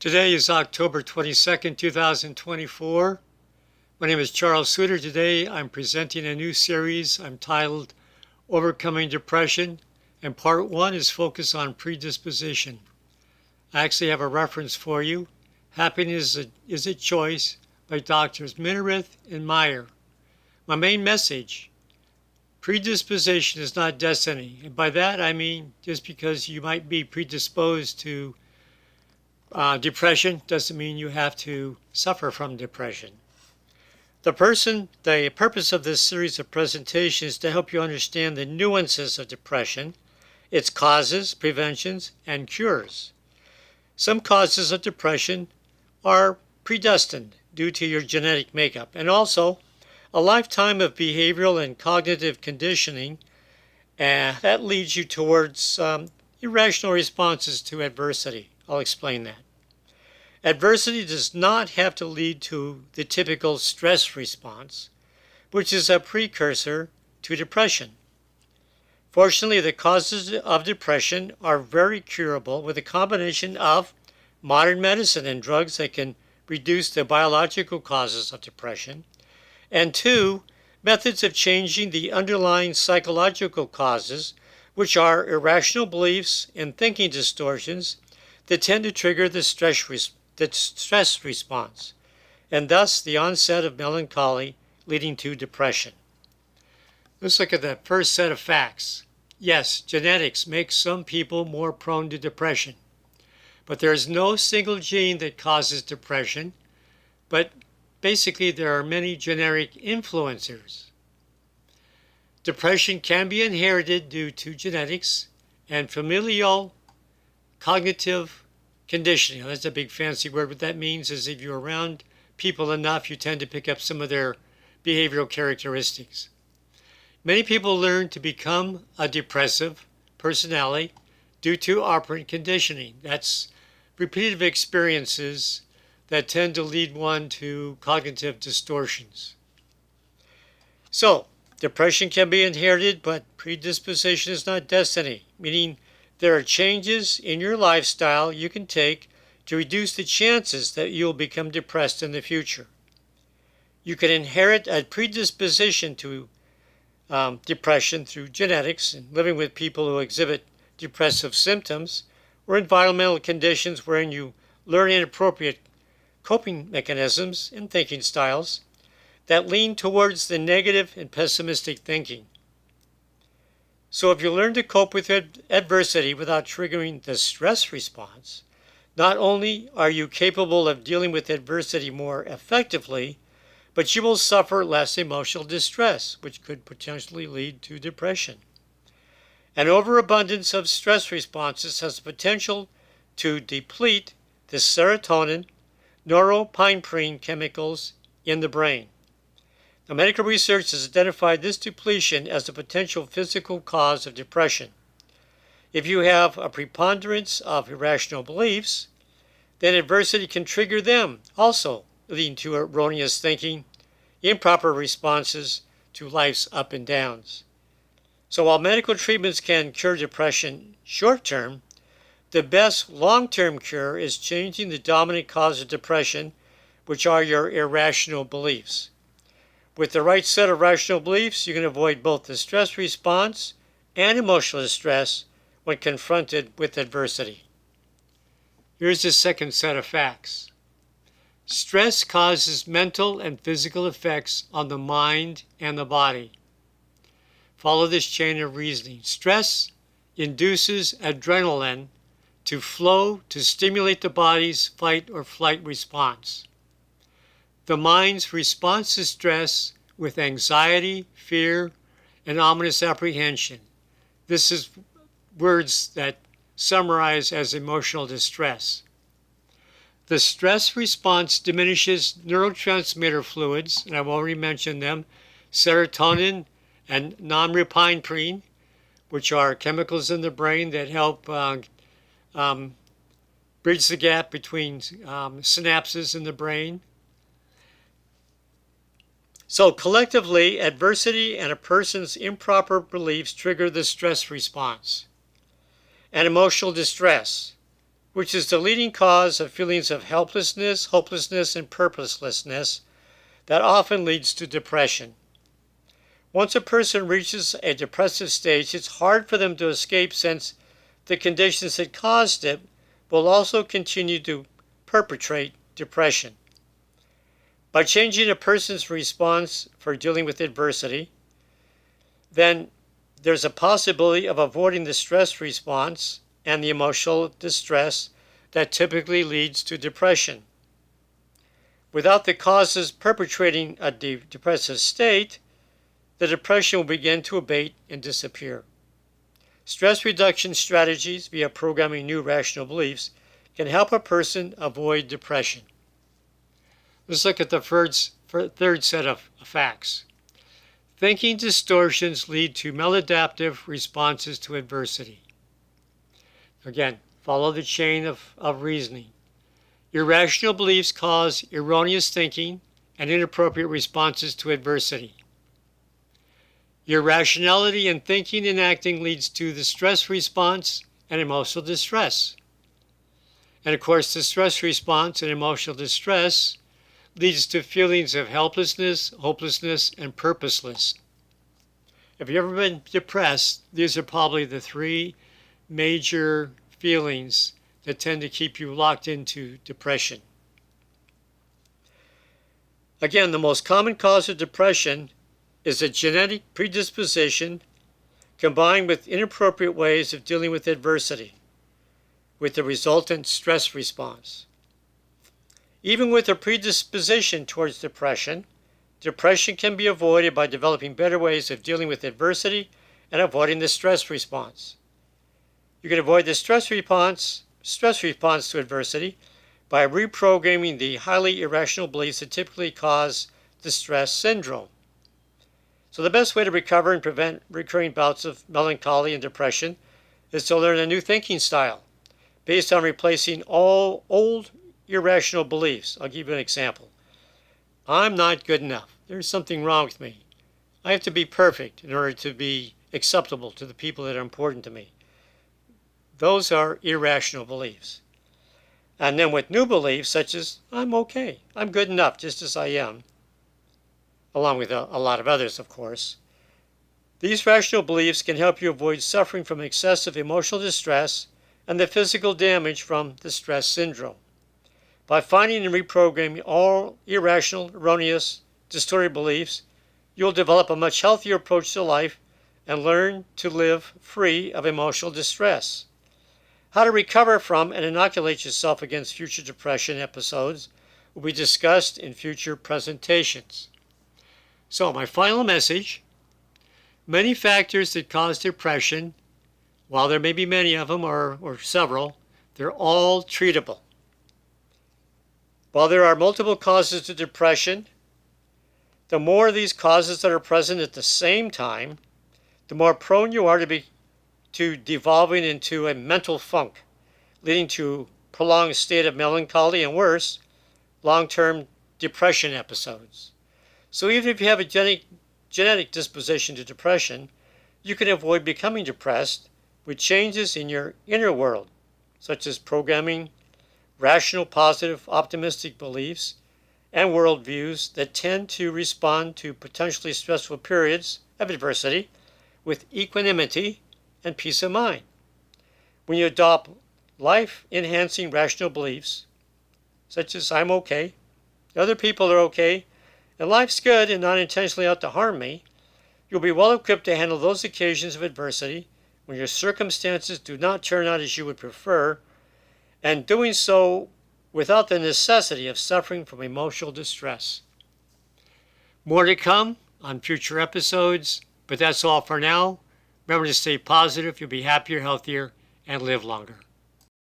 Today is October 22nd, 2024. My name is Charles Suter. Today I'm presenting a new series I'm titled Overcoming Depression, and part 1 is focused on predisposition. I actually have a reference for you. Happiness is a Choice by Drs. Minareth and Meyer. My main message: predisposition is not destiny. And by that I mean just because you might be predisposed to depression doesn't mean you have to suffer from depression. The purpose of this series of presentations is to help you understand the nuances of depression, its causes, preventions, and cures. Some causes of depression are predestined due to your genetic makeup, and also a lifetime of behavioral and cognitive conditioning that leads you towards irrational responses to adversity. I'll explain that. Adversity does not have to lead to the typical stress response, which is a precursor to depression. Fortunately, the causes of depression are very curable with a combination of modern medicine and drugs that can reduce the biological causes of depression, and 2, methods of changing the underlying psychological causes, which are irrational beliefs and thinking distortions that tend to trigger the stress response, and thus the onset of melancholy leading to depression. Let's look at the first set of facts. Yes, genetics makes some people more prone to depression, but there is no single gene that causes depression, but basically there are many genetic influencers. Depression can be inherited due to genetics and familial cognitive conditioning. That's a big fancy word. What that means is if you're around people enough, you tend to pick up some of their behavioral characteristics. Many people learn to become a depressive personality due to operant conditioning. That's repetitive experiences that tend to lead one to cognitive distortions. So, depression can be inherited, but predisposition is not destiny, meaning there are changes in your lifestyle you can take to reduce the chances that you'll become depressed in the future. You can inherit a predisposition to depression through genetics and living with people who exhibit depressive symptoms, or environmental conditions wherein you learn inappropriate coping mechanisms and thinking styles that lean towards the negative and pessimistic thinking. So if you learn to cope with adversity without triggering the stress response, not only are you capable of dealing with adversity more effectively, but you will suffer less emotional distress, which could potentially lead to depression. An overabundance of stress responses has the potential to deplete the serotonin, norepinephrine chemicals in the brain. Now, medical research has identified this depletion as a potential physical cause of depression. If you have a preponderance of irrational beliefs, then adversity can trigger them, also leading to erroneous thinking, improper responses to life's ups and downs. So while medical treatments can cure depression short term, the best long-term cure is changing the dominant cause of depression, which are your irrational beliefs. With the right set of rational beliefs, you can avoid both the stress response and emotional distress when confronted with adversity. Here's the second set of facts. Stress causes mental and physical effects on the mind and the body. Follow this chain of reasoning. Stress induces adrenaline to flow to stimulate the body's fight or flight response. The mind's response to stress with anxiety, fear, and ominous apprehension. This is words that summarize as emotional distress. The stress response diminishes neurotransmitter fluids, and I've already mentioned them, serotonin and norepinephrine, which are chemicals in the brain that help bridge the gap between synapses in the brain. So collectively, adversity and a person's improper beliefs trigger the stress response and emotional distress, which is the leading cause of feelings of helplessness, hopelessness, and purposelessness that often leads to depression. Once a person reaches a depressive stage, it's hard for them to escape since the conditions that caused it will also continue to perpetrate depression. By changing a person's response for dealing with adversity, then there's a possibility of avoiding the stress response and the emotional distress that typically leads to depression. Without the causes perpetrating a depressive state, the depression will begin to abate and disappear. Stress reduction strategies via programming new rational beliefs can help a person avoid depression. Let's look at the third set of facts. Thinking distortions lead to maladaptive responses to adversity. Again, follow the chain of reasoning. Irrational beliefs cause erroneous thinking and inappropriate responses to adversity. Irrationality in thinking and acting leads to the stress response and emotional distress. And of course, the stress response and emotional distress leads to feelings of helplessness, hopelessness, and purposelessness. If you've ever been depressed, these are probably the three major feelings that tend to keep you locked into depression. Again, the most common cause of depression is a genetic predisposition combined with inappropriate ways of dealing with adversity, with the resultant stress response. Even with a predisposition towards depression, depression can be avoided by developing better ways of dealing with adversity and avoiding the stress response. You can avoid the stress response to adversity by reprogramming the highly irrational beliefs that typically cause the stress syndrome. So the best way to recover and prevent recurring bouts of melancholy and depression is to learn a new thinking style based on replacing all old irrational beliefs. I'll give you an example. I'm not good enough. There's something wrong with me. I have to be perfect in order to be acceptable to the people that are important to me. Those are irrational beliefs. And then with new beliefs such as, I'm okay, I'm good enough just as I am, along with a lot of others, of course. These rational beliefs can help you avoid suffering from excessive emotional distress and the physical damage from the stress syndrome. By finding and reprogramming all irrational, erroneous, distorted beliefs, you'll develop a much healthier approach to life and learn to live free of emotional distress. How to recover from and inoculate yourself against future depression episodes will be discussed in future presentations. So, my final message: many factors that cause depression, while there may be many of them or several, they're all treatable. While there are multiple causes to depression, the more of these causes that are present at the same time, the more prone you are to devolving into a mental funk, leading to prolonged state of melancholy and worse, long-term depression episodes. So even if you have a genetic disposition to depression, you can avoid becoming depressed with changes in your inner world, such as programming rational, positive, optimistic beliefs and worldviews that tend to respond to potentially stressful periods of adversity with equanimity and peace of mind. When you adopt life-enhancing rational beliefs, such as I'm okay, other people are okay, and life's good and not intentionally out to harm me, you'll be well equipped to handle those occasions of adversity when your circumstances do not turn out as you would prefer, and doing so without the necessity of suffering from emotional distress. More to come on future episodes, but that's all for now. Remember to stay positive, you'll be happier, healthier, and live longer.